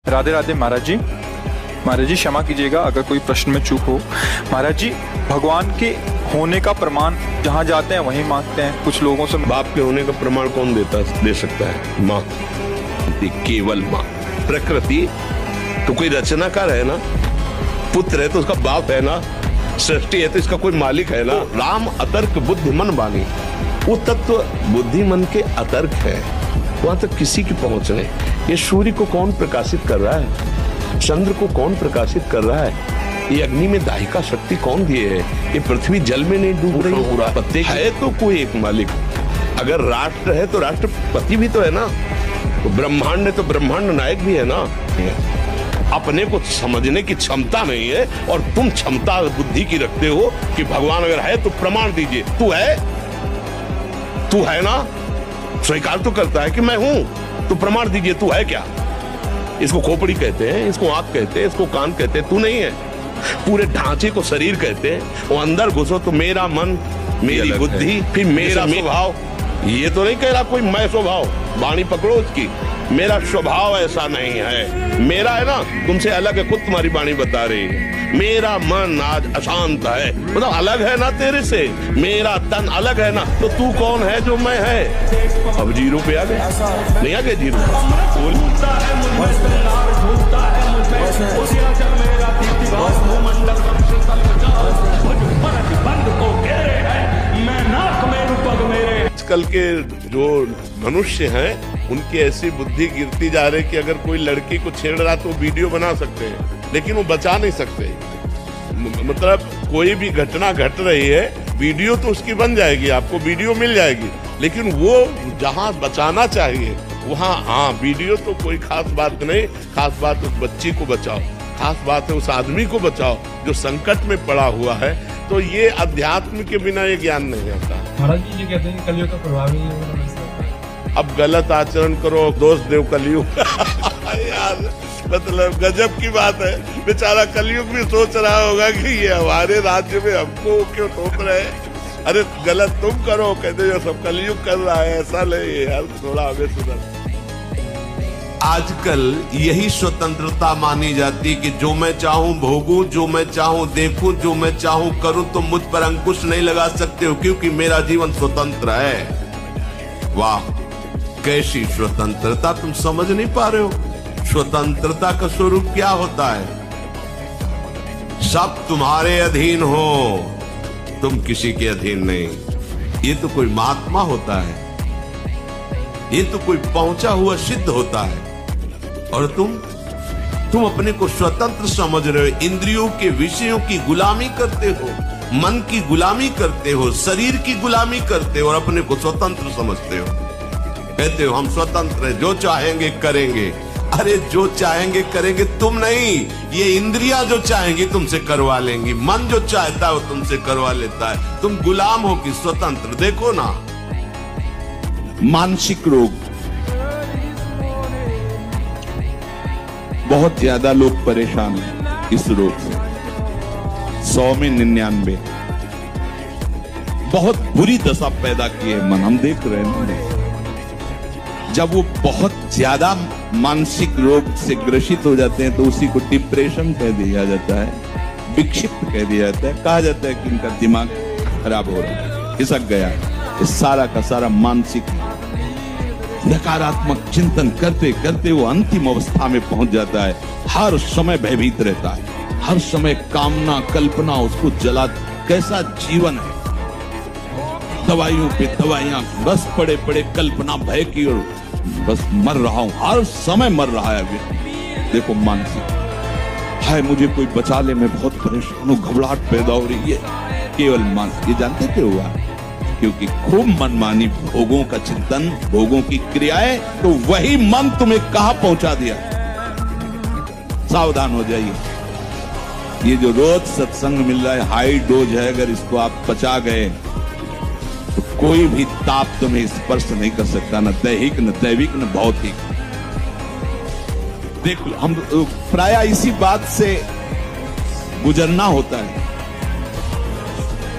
राधे राधे महाराज जी। महाराज जी क्षमा कीजिएगा अगर कोई प्रश्न में चूक हो। महाराज जी, भगवान के होने का प्रमाण जहाँ जाते हैं वहीं मांगते हैं। कुछ लोगों से बाप के होने का प्रमाण कौन दे सकता है? माँ, केवल माँ। प्रकृति तो कोई रचनाकार है ना, पुत्र है तो उसका बाप है ना, सृष्टि है तो इसका कोई मालिक है ना। राम अतर्क बुद्धिमन बानी, वो तत्व बुद्धिमन के अतर्क है, वहां तक किसी की पहुंच नहीं। ये सूर्य को कौन प्रकाशित कर रहा है? चंद्र को कौन प्रकाशित कर रहा है? ये अग्नि में दाहिका शक्ति कौन दिए है? ये पृथ्वी जल में नहीं डूब रही पूरा पत्ते है तो कोई एक मालिक। अगर राष्ट्र है तो राष्ट्रपति भी तो है ना, तो ब्रह्मांड है तो ब्रह्मांड नायक भी है ना। अपने को समझने की क्षमता नहीं है और तुम क्षमता बुद्धि की रखते हो कि भगवान अगर है तो प्रमाण दीजिए। तू है ना, स्वीकार तो करता है कि मैं हूं, तो प्रमाण दीजिए तू है क्या। इसको खोपड़ी कहते हैं, इसको आंख कहते हैं, इसको कान कहते हैं, तू नहीं है। पूरे ढांचे को शरीर कहते हैं। वो अंदर घुसो तो मेरा मन, मेरी बुद्धि, फिर मेरा स्वभाव। ये तो नहीं कह रहा कोई मैं स्वभाव, वाणी पकड़ो उसकी। मेरा स्वभाव ऐसा नहीं है, मेरा है ना, तुमसे अलग है, खुद तुम्हारी वाणी बता रही है। मेरा मन आज अशांत है, मतलब अलग है ना तेरे से। मेरा तन अलग है ना, तो तू कौन है जो मैं है? अब जीरो पे आ गए, नहीं आ गए जीरो। आजकल के जो मनुष्य हैं उनकी ऐसी बुद्धि गिरती जा रही कि अगर कोई लड़की को छेड़ रहा तो वीडियो बना सकते हैं, लेकिन वो बचा नहीं सकते। मतलब कोई भी घटना घट रही है, वीडियो तो उसकी बन जाएगी, आपको वीडियो मिल जाएगी, लेकिन वो जहां बचाना चाहिए वहां हाँ वीडियो तो कोई खास बात नहीं। खास बात उस बच्ची को बचाओ, खास बात है उस आदमी को बचाओ जो संकट में पड़ा हुआ है। तो ये अध्यात्म के बिना ये ज्ञान नहीं आता। महाराज जी ये कहते हैं कलयुग का प्रभाव ही है। अब गलत आचरण करो, दोष देव कलयुग। यार मतलब गजब की बात है। बेचारा कलयुग भी सोच रहा होगा कि ये हमारे राज्य में हमको क्यों टोक रहे हैं। अरे गलत तुम करो, कहते जो सब कलयुग कर रहा है, ऐसा नहीं यार, थोड़ा हमें सुधर। आजकल यही स्वतंत्रता मानी जाती कि जो मैं चाहूं भोगूं, जो मैं चाहूं देखूं, जो मैं चाहूं करूं, तो मुझ पर अंकुश नहीं लगा सकते हो क्योंकि मेरा जीवन स्वतंत्र है। वाह, कैसी स्वतंत्रता, तुम समझ नहीं पा रहे हो। स्वतंत्रता का स्वरूप क्या होता है? सब तुम्हारे अधीन हो, तुम किसी के अधीन नहीं। ये तो कोई महात्मा होता है, ये तो कोई पहुंचा हुआ सिद्ध होता है। और तुम अपने को स्वतंत्र समझ रहे हो। इंद्रियों के विषयों की गुलामी करते हो, मन की गुलामी करते हो, शरीर की गुलामी करते हो और अपने को स्वतंत्र समझते हो। कहते हो हम स्वतंत्र हैं, जो चाहेंगे करेंगे। अरे जो चाहेंगे करेंगे तुम नहीं, ये इंद्रियां जो चाहेंगी तुमसे करवा लेंगी, मन जो चाहता है वो तुमसे करवा लेता है। तुम गुलाम हो कि स्वतंत्र? देखो ना, मानसिक रोग, बहुत ज्यादा लोग परेशान हैं इस रोग से। 100 में 99 बहुत बुरी दशा पैदा की है मन, हम देख रहे हैं। जब वो बहुत ज्यादा मानसिक रोग से ग्रसित हो जाते हैं तो उसी को डिप्रेशन कह दिया जाता है, विक्षिप्त कह दिया जाता है। कहा जाता है कि इनका दिमाग खराब हो रहा है, खिसक गया। इस सारा का सारा मानसिक नकारात्मक चिंतन करते करते वो अंतिम अवस्था में पहुंच जाता है। हर समय भयभीत रहता है, हर समय कामना कल्पना उसको जला। कैसा जीवन है, दवाइयों पे दवाइयां, बस पड़े पड़े कल्पना भय की, और बस मर रहा हूं, हर समय मर रहा है व्यक्ति। देखो मानसिक है, मुझे कोई बचा ले, मैं बहुत परेशान हूं, घबराहट पैदा हो रही है, केवल मानसिक। ये जानते क्यों हुआ? क्योंकि खूब मनमानी भोगों का चिंतन, भोगों की क्रियाएं, तो वही मन तुम्हें कहां पहुंचा दिया। सावधान हो जाइए। ये जो रोज सत्संग मिल रहा है हाई डोज है, अगर इसको आप पचा गए तो कोई भी ताप तुम्हें स्पर्श नहीं कर सकता, न दैहिक न दैविक न भौतिक। देखो हम प्राय इसी बात से गुजरना होता है।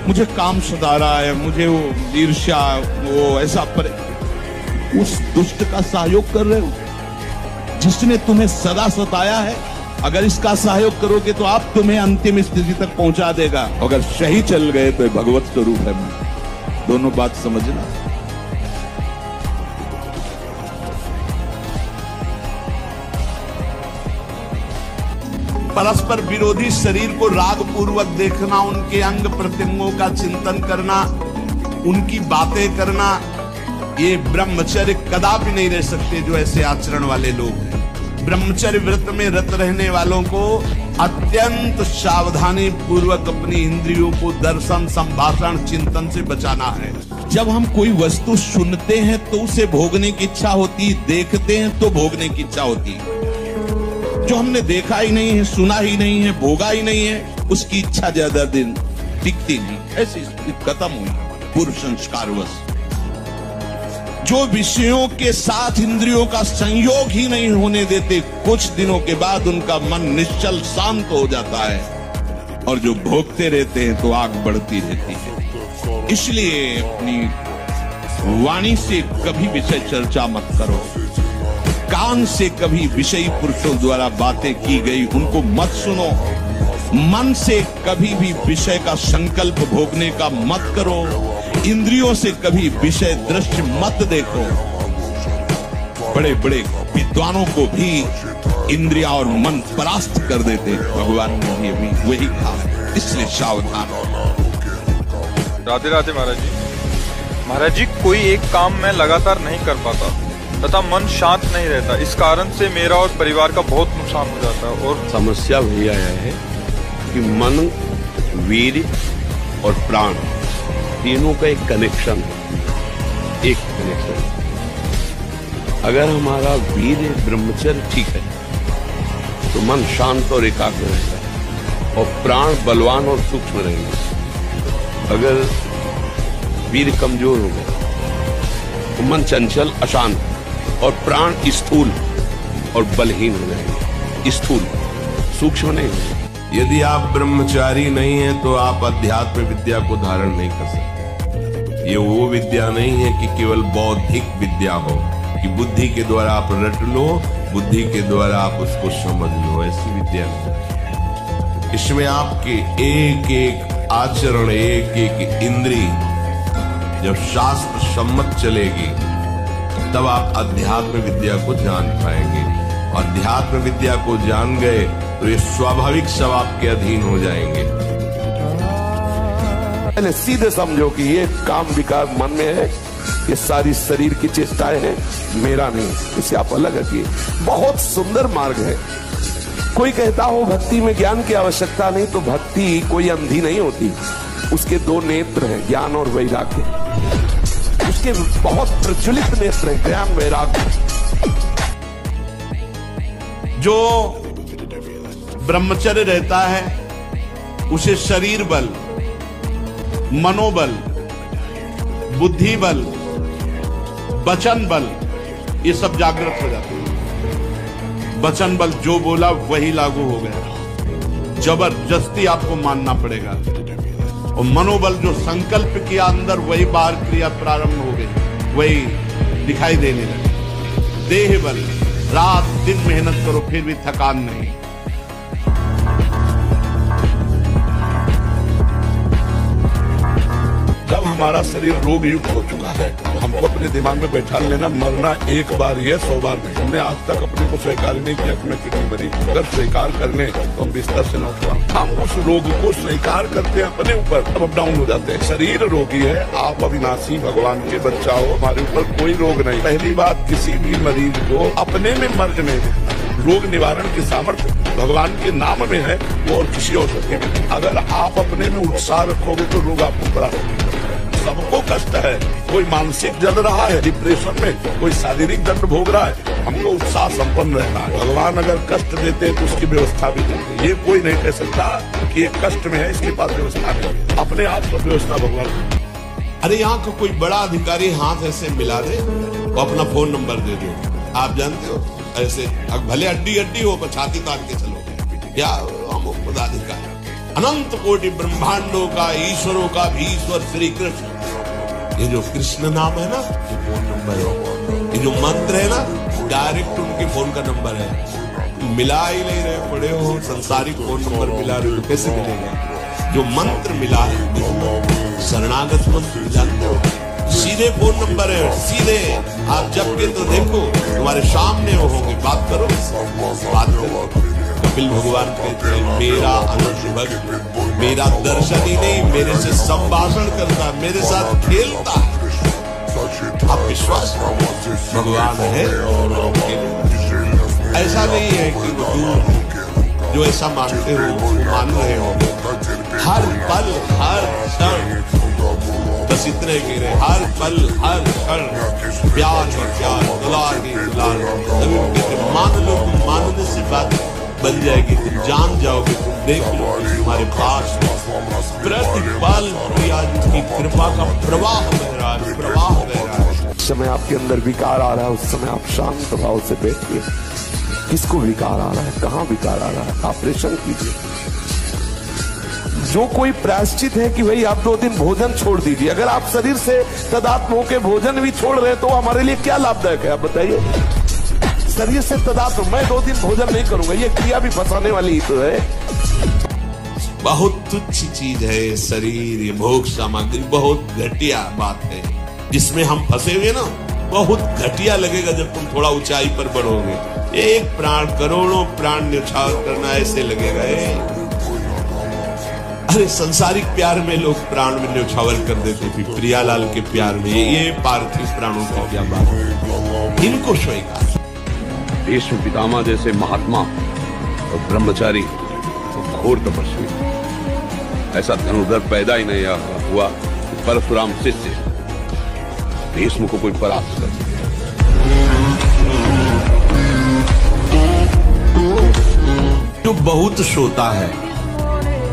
मुझे काम सता रहा है, मुझे वो ईर्ष्या, वो ऐसा पर उस दुष्ट का सहयोग कर रहे हो। जिसने तुम्हें सदा सताया है, अगर इसका सहयोग करोगे तो आप तुम्हें अंतिम स्थिति तक पहुंचा देगा। अगर सही चल गए तो भगवत स्वरूप है। दोनों बात समझना। परस्पर विरोधी शरीर को राग पूर्वक देखना, उनके अंग प्रत्यंगों का चिंतन करना, उनकी बातें करना, ये ब्रह्मचर्य कदापि नहीं रह सकते जो ऐसे आचरण वाले लोग हैं। ब्रह्मचर्य व्रत में रत रहने वालों को अत्यंत सावधानी पूर्वक अपनी इंद्रियों को दर्शन, संभाषण, चिंतन से बचाना है। जब हम कोई वस्तु सुनते हैं तो उसे भोगने की इच्छा होती, देखते हैं तो भोगने की इच्छा होती। जो हमने देखा ही नहीं है, सुना ही नहीं है, भोगा ही नहीं है, उसकी इच्छा ज्यादा दिन टिकती नहीं। ऐसी स्थिति खत्म हुई पूर्व संस्कारवश। जो विषयों के साथ इंद्रियों का संयोग ही नहीं होने देते, कुछ दिनों के बाद उनका मन निश्चल शांत हो जाता है। और जो भोगते रहते हैं तो आग बढ़ती रहती है। इसलिए अपनी वाणी से कभी विषय चर्चा मत करो, कान से कभी विषयी पुरुषों द्वारा बातें की गई उनको मत सुनो, मन से कभी भी विषय का संकल्प भोगने का मत करो, इंद्रियों से कभी विषय दृश्य मत देखो। बड़े बड़े विद्वानों को भी इंद्रिया और मन परास्त कर देते, भगवान ने भी वही कहा। इसलिए सावधान। राधे राधे महाराज जी। महाराज जी, कोई एक काम मैं लगातार नहीं कर पाता तथा मन शांत नहीं रहता, इस कारण से मेरा और परिवार का बहुत नुकसान हो जाता है। और समस्या भैया है कि मन, वीर और प्राण तीनों का एक कनेक्शन है, एक कनेक्शन। अगर हमारा वीर ब्रह्मचर्य ठीक है तो मन शांत और एकाग्र रहता है और प्राण बलवान और सूक्ष्म रहेंगे। अगर वीर कमजोर हो गया तो मन चंचल, अशांत और प्राण स्थूल और बलहीन हो जाएंगे, स्थूल, सूक्ष्म नहीं होंगे। यदि आप ब्रह्मचारी नहीं हैं तो आप अध्यात्म विद्या को धारण नहीं कर सकते। ये वो विद्या नहीं है कि केवल बौद्धिक विद्या हो, कि बुद्धि के द्वारा आप रट लो, बुद्धि के द्वारा आप उसको समझ लो, ऐसी विद्या नहीं। इसमें आपके एक एक आचरण, एक एक इंद्री जब शास्त्र सम्मत चलेगी तब आप अध्यात्म विद्या को जान पाएंगे। अध्यात्म विद्या को जान गए तो ये स्वाभाविक सब आपके अधीन हो जाएंगे। मैंने सीधे समझो कि ये काम विकार मन में है, ये सारी शरीर की चेष्टाएं हैं, मेरा नहीं, इसे आप अलग रखिए। बहुत सुंदर मार्ग है। कोई कहता हो भक्ति में ज्ञान की आवश्यकता नहीं, तो भक्ति कोई अंधी नहीं होती, उसके दो नेत्र हैं, ज्ञान और वैराग्य। उसके बहुत प्रज्वलित नेत्र हैं, ज्ञान वैराग्य। जो ब्रह्मचर्य रहता है उसे शरीर बल, मनोबल, बुद्धि बल, वचन बल, ये सब जागृत हो जाते हैं। वचन बल जो बोला वही लागू हो गया, जबरदस्ती आपको मानना पड़ेगा। और मनोबल जो संकल्प किया अंदर वही बाहर क्रिया प्रारंभ हो गई, वही दिखाई देने लगे। देह बल, रात दिन मेहनत करो फिर भी थकान नहीं। जब हमारा शरीर रोग युक्त हो चुका है तो हमको अपने दिमाग में बैठा लेना, मरना एक बार है 100 बार नहीं। हमने आज तक अपने को स्वीकार नहीं किया कि मैं कितनी मरी। अगर स्वीकार कर ले तो हम बिस्तर से न उठा। हम उस रोग को स्वीकार करते हैं अपने ऊपर, तब अप डाउन हो जाते हैं। शरीर रोगी है, आप अविनाशी भगवान के बच्चा हो, हमारे ऊपर कोई रोग नहीं। पहली बात, किसी भी मरीज को अपने में मर्ज नहीं देता। रोग निवारण की सामर्थ्य भगवान के नाम में है, वो और किसी औषधि में। अगर आप अपने में उत्साह रखोगे तो रोग आपको बड़ा होगा। सबको कष्ट है, कोई मानसिक जल रहा है डिप्रेशन में, कोई शारीरिक दंड भोग रहा है, हमको उत्साह संपन्न रहना है। भगवान अगर कष्ट देते हैं तो उसकी व्यवस्था भी देते हैं। ये कोई नहीं कह सकता कि ये कष्ट में है इसके पास व्यवस्था नहीं, अपने आप सब व्यवस्था भगवान। अरे यहाँ का कोई बड़ा अधिकारी हाथ ऐसे मिला दे और अपना फोन नंबर दे दो, आप जानते हो ऐसे भले अड्डी अड्डी हो पर छाती तान के चलो, या हम पदाधिकारी। अनंत कोटि ब्रह्मांडों का, ईश्वरों का भी ईश्वर श्री कृष्ण। ये जो कृष्ण नाम है ना, ये फोन नंबर है, ये जो मंत्र है ना, डायरेक्ट उनके फोन का नंबर है, मिला ही नहीं रहे, पड़े हो संसारिक फोन नंबर मिला रहे तो कैसे मिलेगा? जो मंत्र मिला है शरणागत मंत्र जानते हो, सीधे फोन नंबर है, सीधे आप जब के तो देखो तुम्हारे सामने वो होंगे, बात करो। कपिल भगवान कहते हैं मेरा अनंत भक्त मेरा दर्शन ही नहीं मेरे से संभाषण करता, मेरे साथ खेलता है। आप विश्वास भगवान है और ऐसा नहीं है कि वो दूर जो ऐसा मानते हो मान रहे हो। हर पल हर क्षण बस इतने कह रहे, हर पल हर क्षण प्यार ही प्यार, दुलार ही दुलार। तभी कहते मान लो, तुम मानने से बात बन जाएगी, तुम जान जाओगे, तुम देख लो तुम्हारे पास प्रतिपल प्रिया जी की कृपा का प्रवाह बह रहा है, प्रवाह बह रहा है। उस समय आपके अंदर विकार आ रहा है, उस समय आप शांत भाव से बैठिए। किसको विकार आ रहा है, कहाँ विकार आ रहा है, ऑपरेशन कीजिए। जो कोई प्रायश्चित है कि भाई आप 2 दिन भोजन छोड़ दीजिए। अगर आप शरीर से तदात्म होकर भोजन भी छोड़ रहे हैं तो हमारे लिए क्या लाभदायक है, आप बताइए। शरीर से तदात्म, मैं 2 दिन भोजन नहीं करूंगा, ये क्रिया भी फंसाने वाली ही तो है। बहुत तुच्छ चीज है ये शरीर, ये भोग सामग्री, बहुत घटिया बात है जिसमें हम फंसे हुए ना। बहुत घटिया लगेगा जब तुम थोड़ा ऊंचाई पर बढ़ोगे। एक प्राण करोड़ों प्राण न्यौछावर करना ऐसे लगेगा। अरे संसारिक प्यार में लोग प्राण में न्यौछावर कर देते थे, प्रियालाल के प्यार में ये पार्थिव प्राणों की क्या बात, इनको स्वीकार। भीष्म पितामह जैसे महात्मा और ब्रह्मचारी तो घोर तपस्वी, ऐसा धनुर्धर पैदा ही नहीं हुआ। परशुराम शिष्य भीष्म को कोई परास्त कर सके। जो बहुत सोता है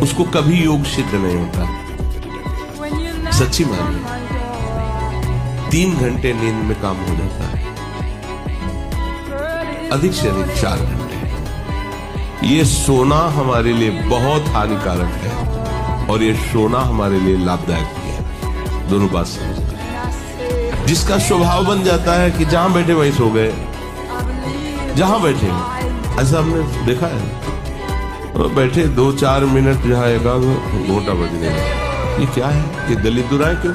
उसको कभी योग सिद्ध नहीं होता। सच्ची मानिए, 3 घंटे नींद में काम हो जाता है, अधिक से अधिक 4 घंटे। ये सोना हमारे लिए बहुत हानिकारक है और ये सोना हमारे लिए लाभदायक भी है। दोनों बात समझना। जिसका स्वभाव बन जाता है कि जहां बैठे वहीं सो गए, जहां बैठे, ऐसा हमने देखा है। बैठे 2-4 मिनट जहां एकाग्र घोटा बजने लगा, ये क्या है, ये दलिद्राए क्यों?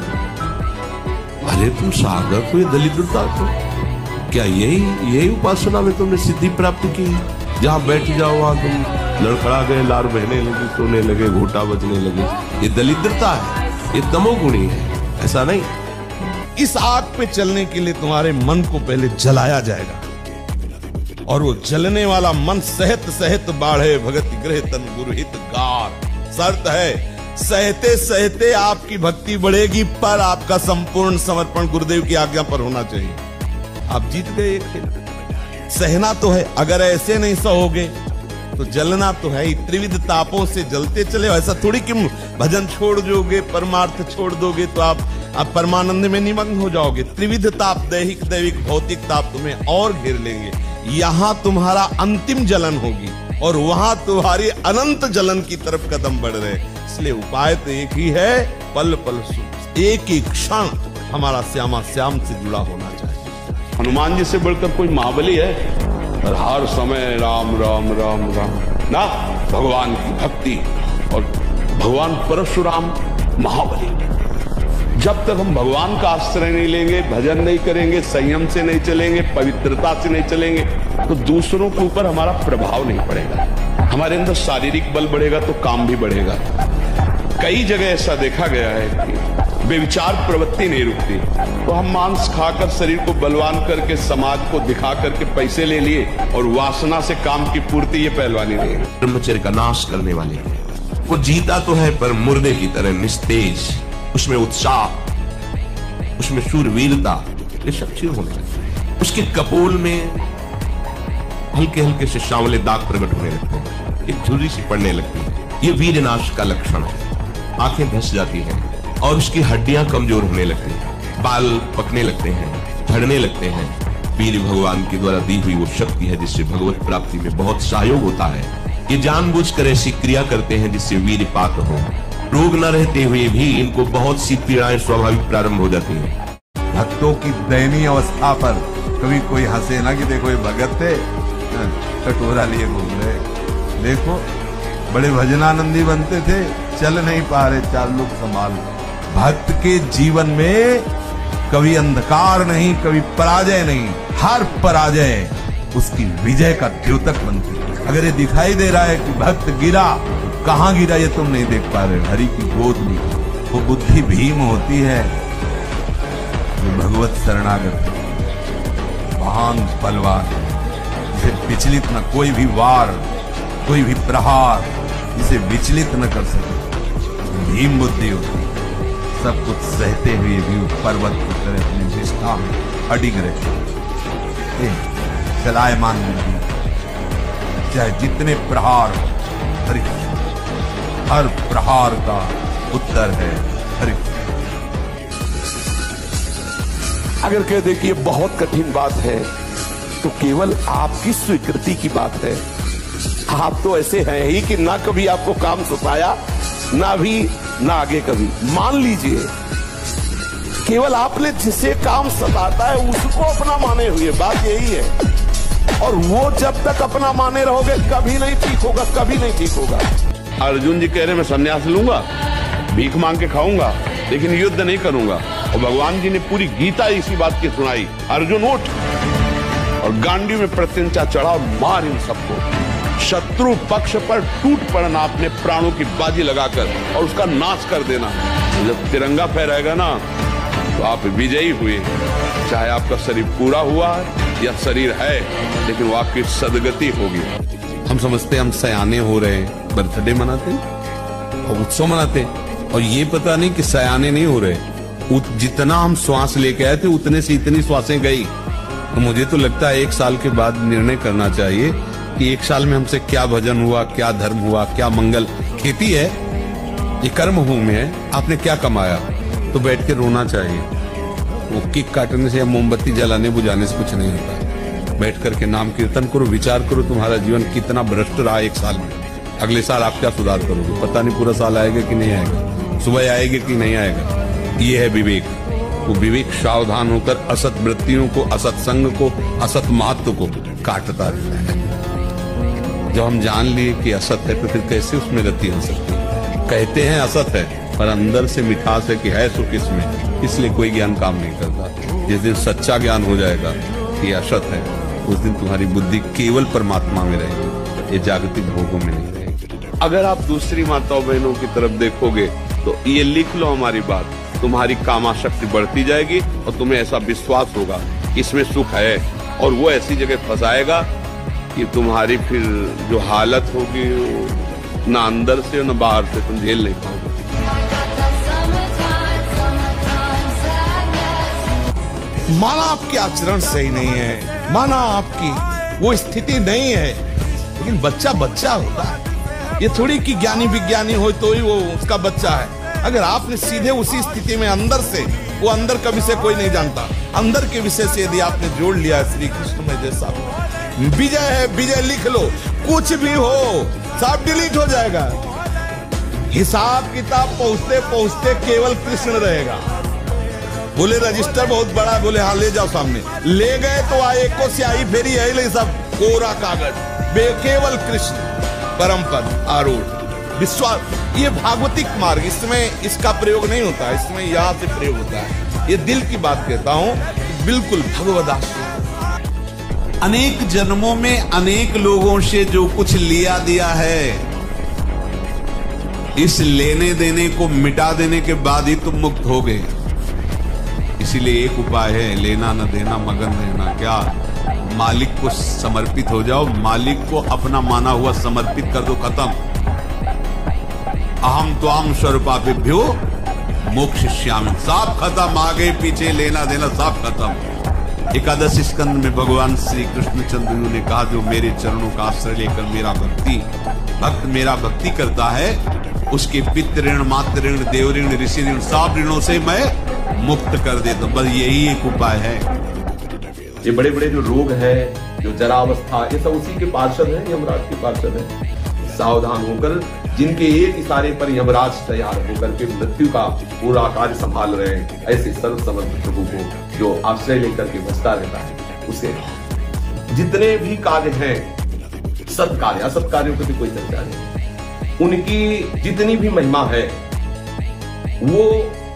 अरे तुम सागर को ये दलिद्रता को क्या यही उपासना में तुमने सिद्धि प्राप्त की? जहां बैठ जाओ वहां तुम लड़खड़ा गए, लार बहने लगी, सोने लगे, घोटा बजने लगे। ये दलिद्रता है, ये तमोगुणी है, ऐसा नहीं। इस आग पे चलने के लिए तुम्हारे मन को पहले जलाया जाएगा और वो जलने वाला मन सहत सहत बाढ़े भगति गृह तन गुरुहित गार। शर्त है सहते सहते आपकी भक्ति बढ़ेगी, पर आपका संपूर्ण समर्पण गुरुदेव की आज्ञा पर होना चाहिए। आप जीत गए एक खेल। सहना तो है, अगर ऐसे नहीं सहोगे तो जलना तो है ही। त्रिविध तापों से जलते चले, ऐसा थोड़ी कि भजन छोड़ दोगे, परमार्थ छोड़ दोगे तो आप परमानंद में निमग्न हो जाओगे। त्रिविध ताप, दैहिक दैविक भौतिक ताप तुम्हें और घेर लेंगे। यहां तुम्हारा अंतिम जलन होगी और वहां तुम्हारी अनंत जलन की तरफ कदम बढ़ रहे। इसलिए उपाय तो एक ही है, पल पल सुख, एक एक क्षण हमारा श्यामा श्याम से जुड़ा होना चाहिए। हनुमान जी से बढ़कर कोई महाबली है? और हर समय राम राम राम राम ना, भगवान की भक्ति। और भगवान परशुराम महाबली। जब तक हम भगवान का आश्रय नहीं लेंगे, भजन नहीं करेंगे, संयम से नहीं चलेंगे, पवित्रता से नहीं चलेंगे, तो दूसरों के ऊपर हमारा प्रभाव नहीं पड़ेगा। हमारे अंदर शारीरिक बल बढ़ेगा तो काम भी बढ़ेगा। कई जगह ऐसा देखा गया है कि बेविचार प्रवृत्ति नहीं रुकती, तो हम मांस खाकर शरीर को बलवान करके समाज को दिखा करके पैसे ले लिए और वासना से काम की पूर्ति, ये पहलवानी नहीं है। ब्रह्मचर्य का नाश करने वाले वो जीता तो है पर मुर्दे की तरह निस्तेज। उसमें उत्साह, उसमें शूरवीरता, ये सब चीज होने लगती है। उसके कपोल में हल्के हल्के से सांवले दाग प्रकट होने लगते हैं, एक झुर्री सी पड़ने लगती है। ये वीरनाश का लक्षण है। आंखें धस जाती हैं और उसकी हड्डियां कमजोर होने लगती हैं, बाल पकने लगते हैं, झड़ने लगते हैं। वीर भगवान के द्वारा दी हुई वो शक्ति है जिससे भगवत प्राप्ति में बहुत सहयोग होता है। ये जानबूझकर ऐसी क्रिया करते हैं जिससे वीर पात हो। रोग न रहते हुए भी इनको बहुत सी पीड़ाएं स्वाभाविक प्रारंभ हो जाती हैं। भक्तों की दयनीय अवस्था पर कभी कोई हंसे ना कि देखो ये भगत थे कटोरा लिए घूम रहे, देखो बड़े भजनानंदी बनते थे, चल नहीं पा रहे, 4 लोग संभाल। भक्त के जीवन में कभी अंधकार नहीं, कभी पराजय नहीं, हर पराजय उसकी विजय का द्योतक बनती है। अगर ये दिखाई दे रहा है कि भक्त गिरा, कहां गिरा ये तुम नहीं देख पा रहे, हरि की गोद में। वो बुद्धि भीम होती है जो भगवत शरणागत, महान बलवान, जिसे विचलित न कोई भी वार, कोई भी प्रहार जिसे विचलित न कर सके, भीम बुद्धि होती है। सब कुछ सहते हुए भी पर्वत की तरह अपनी निष्ठा में अडिग रहते, चलायमान बुद्धि, चाहे जितने प्रहार हो, हर प्रहार का उत्तर है हरि। अगर कह दे कि ये बहुत कठिन बात है तो केवल आपकी स्वीकृति की बात है। आप तो ऐसे हैं ही कि ना कभी आपको काम सताया, ना भी ना आगे कभी। मान लीजिए केवल आपने जिसे काम सताता है उसको अपना माने हुए, बात यही है। और वो जब तक अपना माने रहोगे कभी नहीं ठीक होगा, कभी नहीं ठीक होगा। अर्जुन जी कह रहे मैं संन्यास लूंगा, भीख मांग के खाऊंगा, लेकिन युद्ध नहीं करूंगा। और भगवान जी ने पूरी गीता इसी बात की सुनाई, अर्जुन उठ और गांडी में प्रत्यंचा चढ़ा और मार इन सबको। शत्रु पक्ष पर टूट पड़ना अपने प्राणों की बाजी लगाकर और उसका नाश कर देना। जब तिरंगा फहराएगा ना तो आप विजयी हुए। चाहे आपका शरीर पूरा हुआ है या शरीर है, लेकिन वो आपकी सदगति होगी। हम समझते हम सयाने हो रहे हैं, बर्थडे मनाते और उत्सव मनाते, और ये पता नहीं कि सयाने नहीं हो रहे। जितना हम श्वास लेके आए थे उतने से इतनी श्वासें गई। तो मुझे तो लगता है 1 साल के बाद निर्णय करना चाहिए कि 1 साल में हमसे क्या भजन हुआ, क्या धर्म हुआ, क्या मंगल। खेती है, ये कर्म भूमि है, आपने क्या कमाया, तो बैठ के रोना चाहिए। वो केक काटने से या मोमबत्ती जलाने बुझाने से कुछ नहीं होता। बैठ करके नाम कीर्तन करो, विचार करो तुम्हारा जीवन कितना भ्रष्ट रहा 1 साल में। अगले साल आप क्या सुधार करोगे, पता नहीं पूरा साल आएगा कि नहीं आएगा, सुबह आएगा कि नहीं आएगा। ये है विवेक। वो विवेक सावधान होकर असत वृत्तियों को, असत संग को, असत महत्व को काटता रहता है। जब हम जान लिए कि असत है तो फिर कैसे उसमें गति हो सकती है। कहते हैं असत है, पर अंदर से मिठास है कि है सुख इसमें, इसलिए कोई ज्ञान काम नहीं करता। जिस दिन सच्चा ज्ञान हो जाएगा कि असत है, उस दिन तुम्हारी बुद्धि केवल परमात्मा में रहेगी, ये जागतिक भोगों में नहीं रहेगी। अगर आप दूसरी माताओं बहनों की तरफ देखोगे तो ये लिख लो हमारी बात, तुम्हारी कामाशक्ति बढ़ती जाएगी और तुम्हें ऐसा विश्वास होगा इसमें सुख है, और वो ऐसी जगह फंसाएगा कि तुम्हारी फिर जो हालत होगी ना अंदर से ना बाहर से तुम झेल नहीं पाओगे। माना आपके आचरण सही नहीं है, माना आपकी वो स्थिति नहीं है, लेकिन बच्चा बच्चा होता है। ये थोड़ी कि ज्ञानी विज्ञानी हो तो ही वो उसका बच्चा है। अगर आपने सीधे उसी स्थिति में अंदर से, वो अंदर का विषय कोई नहीं जानता, अंदर के विषय से यदि आपने जोड़ लिया श्री कृष्ण में, जैसा विजय है, विजय लिख लो, कुछ भी हो सब डिलीट हो जाएगा। हिसाब किताब पहुंचते पहुंचते केवल कृष्ण रहेगा। बोले रजिस्टर बहुत बड़ा, बोले हाँ ले जाओ सामने, ले गए तो आए को स्याही फेरी है, ले सब कोरा कागज, केवल कृष्ण परम पद आरूढ़ विश्वास। ये भागवतिक मार्ग, इसमें इसका प्रयोग नहीं होता, इसमें यहाँ से प्रयोग होता है। ये दिल की बात कहता हूँ, बिल्कुल भगवदाश्रय। अनेक जन्मों में अनेक लोगों से जो कुछ लिया दिया है, इस लेने देने को मिटा देने के बाद ही तुम मुक्त हो गए। इसीलिए एक उपाय है, लेना न देना मगन रहना। क्या मालिक को समर्पित हो जाओ, मालिक को अपना माना हुआ समर्पित कर दो, खत्म। अहम त्वाम स्वरूपाभिभ्यो मोक्षयिष्यामि, सब खत्म, आगे पीछे लेना देना सब खत्म। एकादश स्कंद में भगवान श्री कृष्ण चंद्र ने कहा, जो मेरे चरणों का आश्रय लेकर मेरा भक्त मेरा भक्ति करता है, उसके पितृ ऋण, मातृ ऋण, देव ऋण, ऋषि ऋण, सब ऋणों से मैं मुक्त कर देता हूं। बस यही एक उपाय है। ये बड़े बड़े जो रोग है, जो जरावस्था, ये सब उसी के पार्षद है, यमराज के पार्षद है। सावधान होकर, जिनके एक इशारे पर यमराज तैयार होकर के मृत्यु का पूरा कार्य संभाल रहे हैं, ऐसे सर्व समर्थ प्रभु को जो आश्रय लेकर के बसता रहता है, उसे जितने भी कार्य हैं, सत्कार्य असत कार्यों की कोई चर्चा नहीं, उनकी जितनी भी महिमा है वो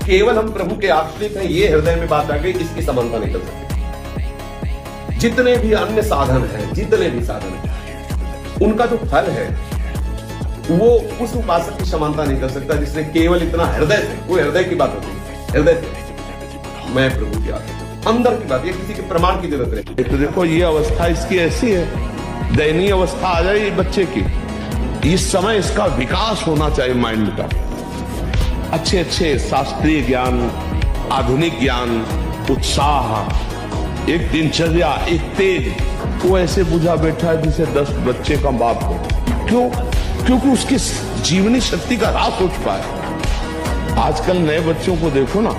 केवल हम प्रभु के आश्रित हैं, ये हृदय में बात आ गई, इसकी समानता नहीं कर सकते। जितने भी अन्य साधन हैं, जितने भी साधन हैं, उनका जो फल है वो उस उपासक की समानता नहीं कर सकता जिसने केवल इतना हृदय से, वो हृदय की बात होती है, हृदय से मैं प्रभु की आश्रित, अंदर की बात, ये किसी के प्रमाण की जरूरत नहीं। तो देखो ये अवस्था इसकी ऐसी है, दयनीय अवस्था आ जाए बच्चे की। इस समय इसका विकास होना चाहिए माइंड का, अच्छे अच्छे शास्त्रीय ज्ञान, आधुनिक ज्ञान, उत्साह, एक दिनचर्या, एक तेज। वो ऐसे बुझा बैठा है जैसे 10 बच्चे का बाप हो। क्यों? क्योंकि उसकी जीवनी शक्ति का ह्रास हो चुका है। आजकल नए बच्चों को देखो ना,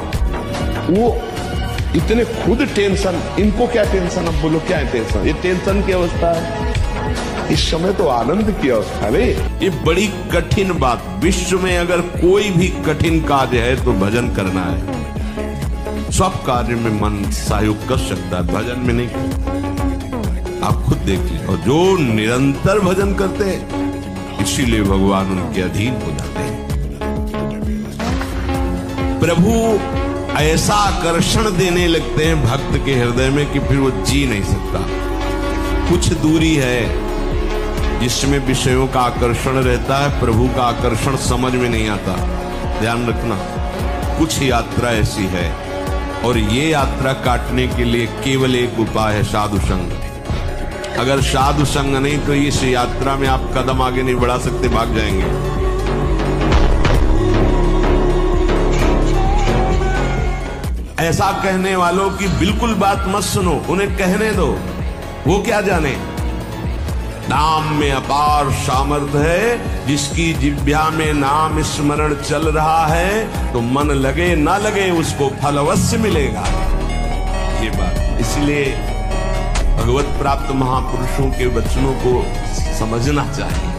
वो इतने खुद टेंशन, इनको क्या टेंशन, अब बोलो क्या है टेंशन, ये टेंशन की अवस्था है। इस समय तो आनंद की अवस्था है। ये बड़ी कठिन बात, विश्व में अगर कोई भी कठिन कार्य है तो भजन करना है। सब कार्य में मन सहयोग कर सकता है, भजन में नहीं कर। आप खुद देख लीजिए, और जो निरंतर भजन करते हैं इसीलिए भगवान उनके अधीन हो जाते हैं। प्रभु ऐसा आकर्षण देने लगते हैं भक्त के हृदय में कि फिर वो जी नहीं सकता। कुछ दूरी है जिसमें विषयों का आकर्षण रहता है, प्रभु का आकर्षण समझ में नहीं आता। ध्यान रखना, कुछ यात्रा ऐसी है, और ये यात्रा काटने के लिए केवल एक उपाय है, साधु संग। अगर साधु संग नहीं तो इस यात्रा में आप कदम आगे नहीं बढ़ा सकते, भाग जाएंगे। ऐसा कहने वालों की बिल्कुल बात मत सुनो, उन्हें कहने दो, वो क्या जाने। नाम में अपार सामर्थ्य है, जिसकी जिह्वा में नाम स्मरण चल रहा है तो मन लगे ना लगे उसको फल अवश्य मिलेगा। ये बात इसलिए भगवत प्राप्त महापुरुषों के वचनों को समझना चाहिए।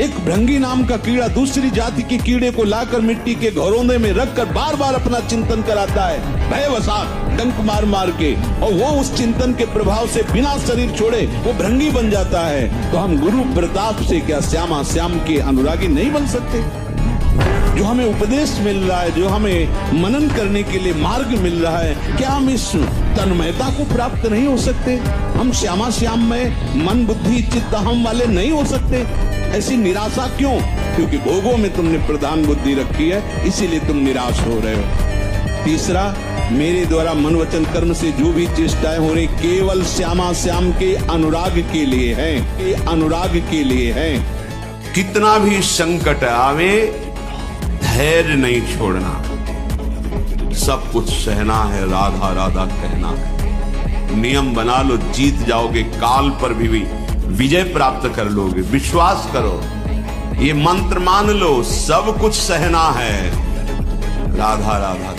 एक भृंगी नाम का कीड़ा दूसरी जाति के कीड़े को लाकर मिट्टी के घरौंदे में रखकर बार बार अपना चिंतन कराता है, भयवशात डंक मार मार के, और वो उस चिंतन के प्रभाव से बिना शरीर छोड़े वो भृंगी बन जाता है। तो हम गुरु प्रताप से क्या श्यामा श्याम के अनुरागी नहीं बन सकते? जो हमें उपदेश मिल रहा है, जो हमें मनन करने के लिए मार्ग मिल रहा है, क्या हम इस तन्मयता को प्राप्त नहीं हो सकते? हम श्यामा श्याम में मन बुद्धि चित्त अहम वाले नहीं हो सकते? ऐसी निराशा क्यों? क्योंकि भोगों में तुमने प्रधान बुद्धि रखी है, इसीलिए तुम निराश हो रहे हो। तीसरा, मेरे द्वारा मन वचन कर्म से जो भी चेष्टाएं हो रही केवल श्यामा श्याम के अनुराग के लिए है, के अनुराग के लिए है। कितना भी संकट आवे धैर्य नहीं छोड़ना, सब कुछ सहना है, राधा राधा कहना है। नियम बना लो, जीत जाओगे, काल पर भी विजय प्राप्त कर लोगे। विश्वास करो, ये मंत्र मान लो, सब कुछ सहना है, राधा राधा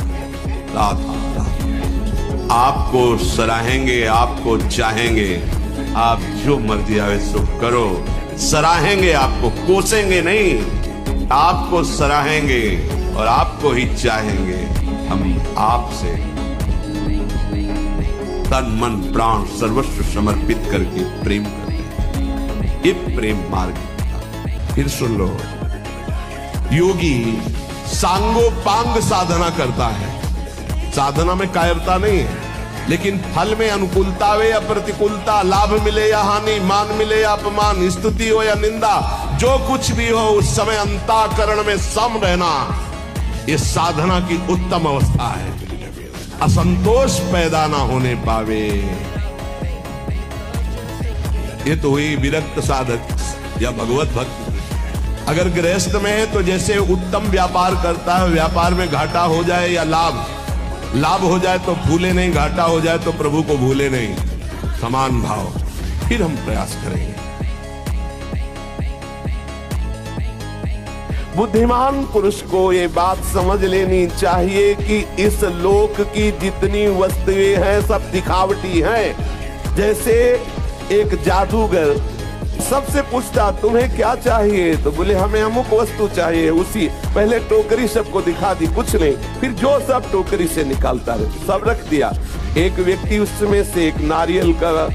राधा राधा। आपको सराहेंगे, आपको चाहेंगे, आप जो मर्जी आवे सो करो। सराहेंगे आपको, कोसेंगे नहीं, आपको सराहेंगे और आपको ही चाहेंगे। हम आपसे तन मन प्राण सर्वस्व समर्पित करके प्रेम करते हैं। ये प्रेम मार्ग। फिर सुन लो, योगी सांगोपांग साधना करता है। साधना में कायरता नहीं है, लेकिन फल में अनुकूलता वे या प्रतिकूलता, लाभ मिले या हानि, मान मिले या अपमान, स्तुति हो या निंदा, जो कुछ भी हो उस समय अंतःकरण में सम रहना, ये साधना की उत्तम अवस्था है। असंतोष पैदा ना होने पावे, ये तो हुई विरक्त साधक या भगवत भक्त। अगर गृहस्थ में है तो जैसे उत्तम व्यापार करता है, व्यापार में घाटा हो जाए या लाभ हो जाए तो भूले नहीं, घाटा हो जाए तो प्रभु को भूले नहीं, समान भाव। फिर हम प्रयास करेंगे। बुद्धिमान पुरुष को ये बात समझ लेनी चाहिए कि इस लोक की जितनी वस्तुएं हैं सब दिखावटी हैं। जैसे एक जादूगर सबसे पूछता तुम्हें क्या चाहिए, तो बोले हमें अमुक वस्तु चाहिए। उसी पहले टोकरी सबको दिखा दी, कुछ नहीं, फिर जो सब टोकरी से निकालता रहे सब रख दिया। एक व्यक्ति उसमें से एक नारियल का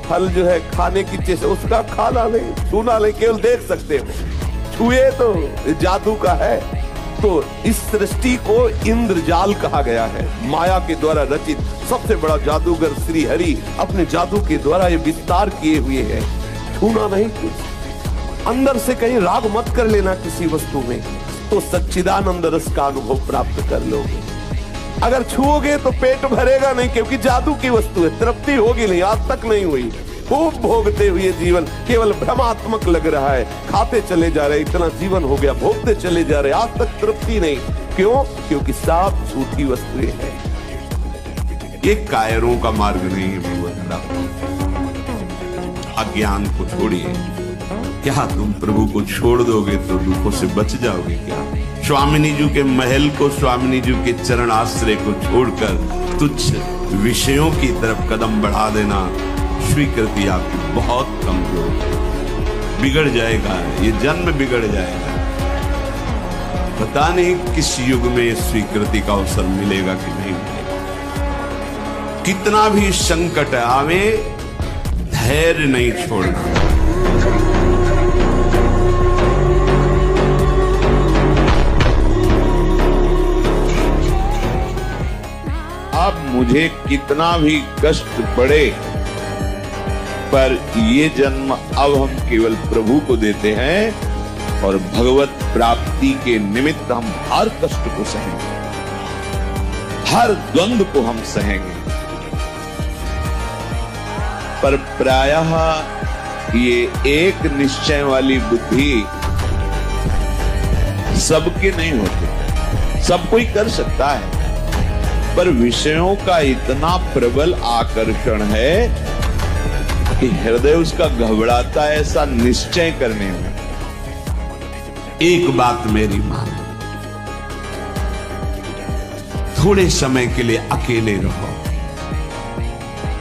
फल जो है खाने की चीज, उसका खाना नहीं, छूना नहीं, केवल देख सकते हो, छुए तो जादू का है। तो इस सृष्टि को इंद्रजाल कहा गया है, माया के द्वारा रचित सबसे बड़ा जादूगर श्री हरि अपने जादू के द्वारा ये विस्तार किए हुए हैं। छूना नहीं कुछ, अंदर से कहीं राग मत कर लेना किसी वस्तु में, तो सच्चिदानंद रस का अनुभव प्राप्त कर लोगे। अगर छुओगे तो पेट भरेगा नहीं, क्योंकि जादू की वस्तु है, तृप्ति होगी नहीं, आज तक नहीं हुई। खूब भोगते हुए जीवन केवल भ्रमात्मक लग रहा है, खाते चले जा रहे, इतना जीवन हो गया, भोगते चले जा रहे, आज तक तृप्ति नहीं। क्यों? क्योंकि सब झूठी वस्तुएं हैं। ये कायरों का मार्ग नहीं है भगवत। अज्ञान को छोड़िए। क्या तुम प्रभु को छोड़ दोगे तो दुखों से बच जाओगे क्या? स्वामिनी जी के महल को, स्वामिनी जी के चरण आश्रय को छोड़कर तुच्छ विषयों की तरफ कदम बढ़ा देना, स्वीकृति आपकी बहुत कमजोर, बिगड़ जाएगा, ये जन्म बिगड़ जाएगा। पता नहीं किस युग में स्वीकृति का अवसर मिलेगा कि नहीं मिलेगा। कितना भी संकट आवे, धैर्य नहीं छोड़ना। अब मुझे कितना भी कष्ट पड़े, पर ये जन्म अब हम केवल प्रभु को देते हैं और भगवत प्राप्ति के निमित्त हम हर कष्ट को सहेंगे, हर द्वंद्व को हम सहेंगे। पर प्रायः ये एक निश्चय वाली बुद्धि सबके नहीं होती, सब कोई कर सकता है, पर विषयों का इतना प्रबल आकर्षण है कि हृदय उसका घबराता है ऐसा निश्चय करने में। एक बात मेरी मान, थोड़े समय के लिए अकेले रहो,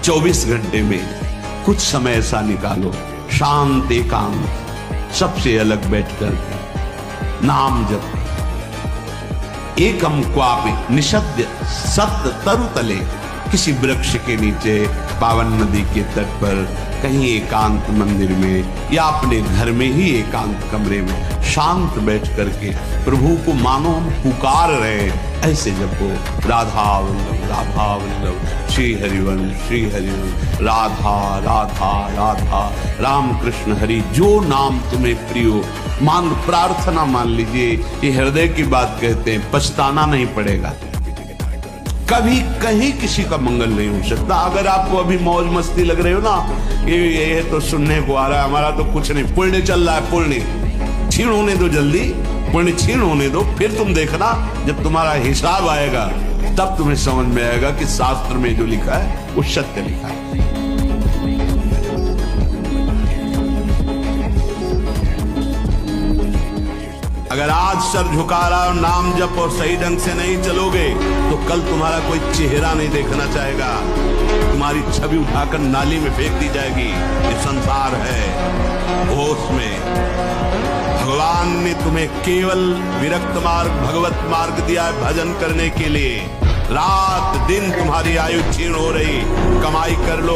24 घंटे में कुछ समय ऐसा निकालो, शांत एकांत, सबसे अलग बैठकर नाम जप, एकम क्वापि निषद्य सत्य तरुतले, किसी वृक्ष के नीचे, पावन नदी के तट पर, कहीं एकांत मंदिर में या अपने घर में ही एकांत कमरे में शांत बैठ करके प्रभु को मानो हम पुकार रहे, ऐसे जपो। राधा वल्लभ राधा वल्लभ, श्री हरिवंश श्री हरिवंश, राधा राधा राधा, राम कृष्ण हरि, जो नाम तुम्हें प्रियो। मान प्रार्थना मान लीजिए, ये हृदय की बात कहते हैं, पछताना नहीं पड़ेगा। कभी कहीं किसी का मंगल नहीं हो सकता। अगर आपको अभी मौज मस्ती लग रही हो ना, ये तो सुनने को आ रहा है, हमारा तो कुछ नहीं, पुण्य चल रहा है, पुण्य छीण होने दो, जल्दी पुण्य छीण होने दो, फिर तुम देखना जब तुम्हारा हिसाब आएगा तब तुम्हें समझ में आएगा कि शास्त्र में जो लिखा है वो सत्य लिखा है। अगर आज सर झुका रहा और नाम जप और सही ढंग से नहीं चलोगे तो कल तुम्हारा कोई चेहरा नहीं देखना चाहेगा, तुम्हारी छवि उठाकर नाली में फेंक दी जाएगी। ये संसार है, होश में। भगवान ने तुम्हें केवल विरक्त मार्ग, भगवत मार्ग दिया है भजन करने के लिए। रात दिन तुम्हारी आयु क्षीण हो रही, कमाई कर लो,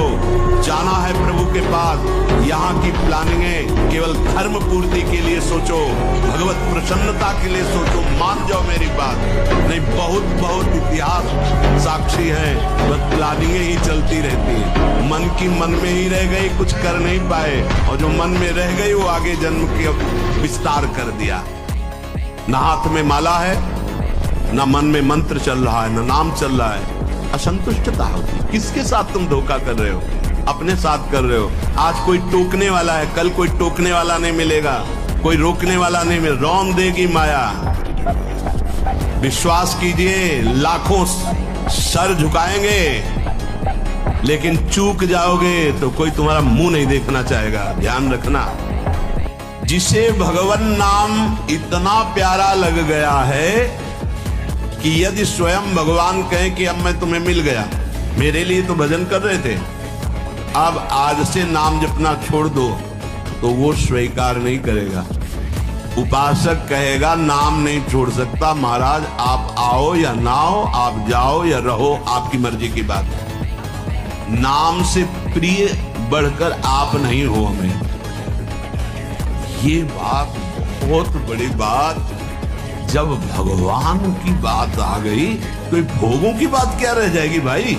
जाना है प्रभु के पास, यहाँ की प्लानिंग है केवल धर्म पूर्ति के लिए सोचो, भगवत प्रसन्नता के लिए सोचो, मान जाओ मेरी बात। नहीं, बहुत बहुत इतिहास साक्षी है, बस प्लानिंगें ही चलती रहती है, मन की मन में ही रह गई, कुछ कर नहीं पाए, और जो मन में रह गई वो आगे जन्म के विस्तार कर दिया। ना हाथ में माला है, ना मन में मंत्र चल रहा है, ना नाम चल रहा है, असंतुष्टता होती। किसके साथ तुम धोखा कर रहे हो? अपने साथ कर रहे हो। आज कोई टोकने वाला है, कल कोई टोकने वाला नहीं मिलेगा, कोई रोकने वाला नहीं मिलेगा, रौन देगी माया। विश्वास कीजिए, लाखों सर झुकाएंगे, लेकिन चूक जाओगे तो कोई तुम्हारा मुंह नहीं देखना चाहेगा। ध्यान रखना, जिसे भगवान नाम इतना प्यारा लग गया है कि यदि स्वयं भगवान कहे कि अब मैं तुम्हें मिल गया, मेरे लिए तो भजन कर रहे थे, अब आज से नाम जपना छोड़ दो, तो वो स्वीकार नहीं करेगा। उपासक कहेगा नाम नहीं छोड़ सकता, महाराज आप आओ या ना आओ, आप जाओ या रहो, आपकी मर्जी की बात है। नाम से प्रिय बढ़कर आप नहीं हो हमें। ये बात बहुत बड़ी बात। जब भगवान की बात आ गई तो भोगों की बात क्या रह जाएगी भाई।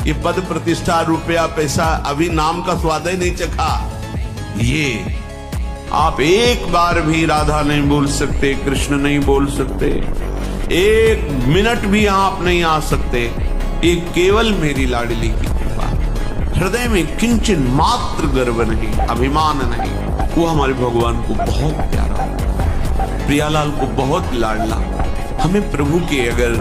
ये पद प्रतिष्ठा रुपया पैसा, अभी नाम का स्वाद ही नहीं चखा। ये आप एक बार भी राधा नहीं बोल सकते, कृष्ण नहीं बोल सकते, एक मिनट भी आप नहीं आ सकते। ये केवल मेरी लाडली की कृपा। हृदय में किंचन मात्र गर्व नहीं, अभिमान नहीं। वो हमारे भगवान को बहुत प्यारा, प्रियालाल को बहुत लाडला। हमें प्रभु के अगर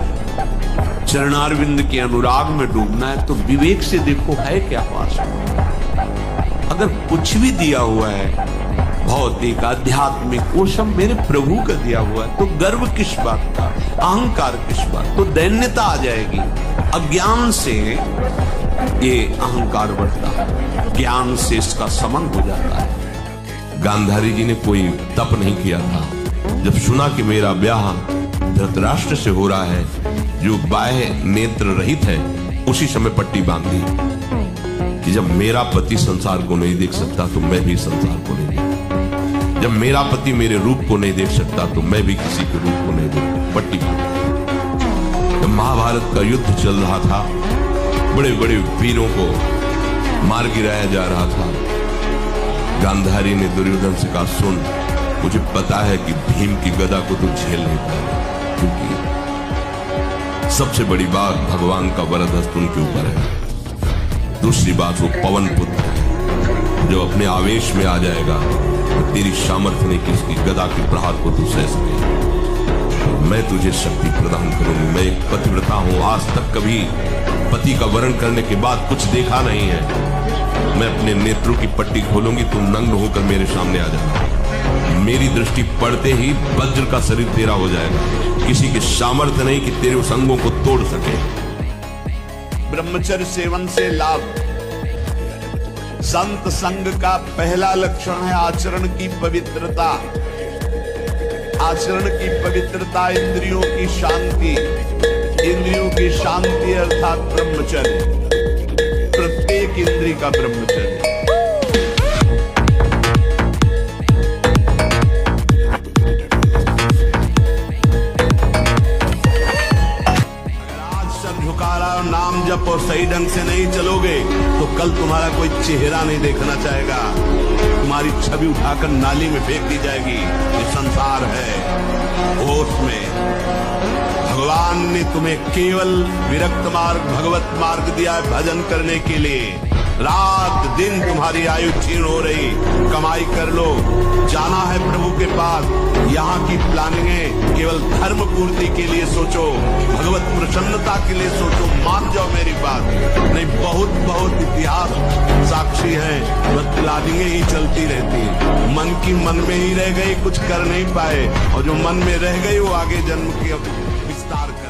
चरणारविंद के अनुराग में डूबना है तो विवेक से देखो है क्या पास। अगर कुछ भी दिया हुआ है भौतिक आध्यात्मिक, वो सब मेरे प्रभु का दिया हुआ है, तो गर्व किस बात का, अहंकार किस बात, तो दैन्यता आ जाएगी। अज्ञान से ये अहंकार बढ़ता है, ज्ञान से इसका समन हो जाता है। गांधारी जी ने कोई तप नहीं किया था। जब सुना कि मेरा ब्याह धृतराष्ट्र से हो रहा है जो बाह्य नेत्र रहित है, उसी समय पट्टी बांध दी कि जब मेरा पति संसार को नहीं देख सकता तो मैं भी संसार को नहीं देख, जब मेरा पति मेरे रूप को नहीं देख सकता तो मैं भी किसी के रूप को नहीं देख। पट्टी बांध। जब महाभारत का युद्ध चल रहा था, बड़े बड़े वीरों को मार गिराया जा रहा था, गांधारी ने दुर्योधन से कहा सुन, मुझे पता है कि भीम की गदा को तू झेल नहीं पाएगा, क्योंकि सबसे बड़ी बात भगवान का वरद हस्त उनके ऊपर है। दूसरी बात वो पवन पुत्र है, जो अपने आवेश में आ जाएगा तो तेरी सामर्थ्य नहीं कि इसकी गदा के प्रहार को तू सह सके। मैं तुझे शक्ति प्रदान करूंगी। मैं एक पतिव्रता हूं, आज तक कभी पति का वरण करने के बाद कुछ देखा नहीं है। मैं अपने नेत्रों की पट्टी खोलूंगी, तुम नग्न होकर मेरे सामने आ जाना। मेरी दृष्टि पड़ते ही वज्र का शरीर तेरा हो जाएगा। किसी के सामर्थ्य नहीं कि तेरे उस अंगों को तोड़ सके। ब्रह्मचर्य सेवन से लाभ। संत संग का पहला लक्षण है आचरण की पवित्रता। आचरण की पवित्रता, इंद्रियों की शांति। इंद्रियों की शांति अर्थात ब्रह्मचर्य, प्रत्येक इंद्रिय का ब्रह्मचर्य। नाम जप और सही ढंग से नहीं चलोगे तो कल तुम्हारा कोई चेहरा नहीं देखना चाहेगा, तुम्हारी छवि उठाकर नाली में फेंक दी जाएगी। ये संसार है। होश में भगवान ने तुम्हें केवल विरक्त मार्ग, भगवत मार्ग दिया है भजन करने के लिए। रात दिन तुम्हारी आयु क्षीण हो रही, कमाई कर लो, जाना है प्रभु के पास। यहाँ की प्लानिंगें केवल धर्म पूर्ति के लिए सोचो, भगवत प्रसन्नता के लिए सोचो, मान जाओ मेरी बात। नहीं, बहुत इतिहास साक्षी है, बस प्लानिंगें ही चलती रहती। मन की मन में ही रह गई, कुछ कर नहीं पाए, और जो मन में रह गई वो आगे जन्म की विस्तार कर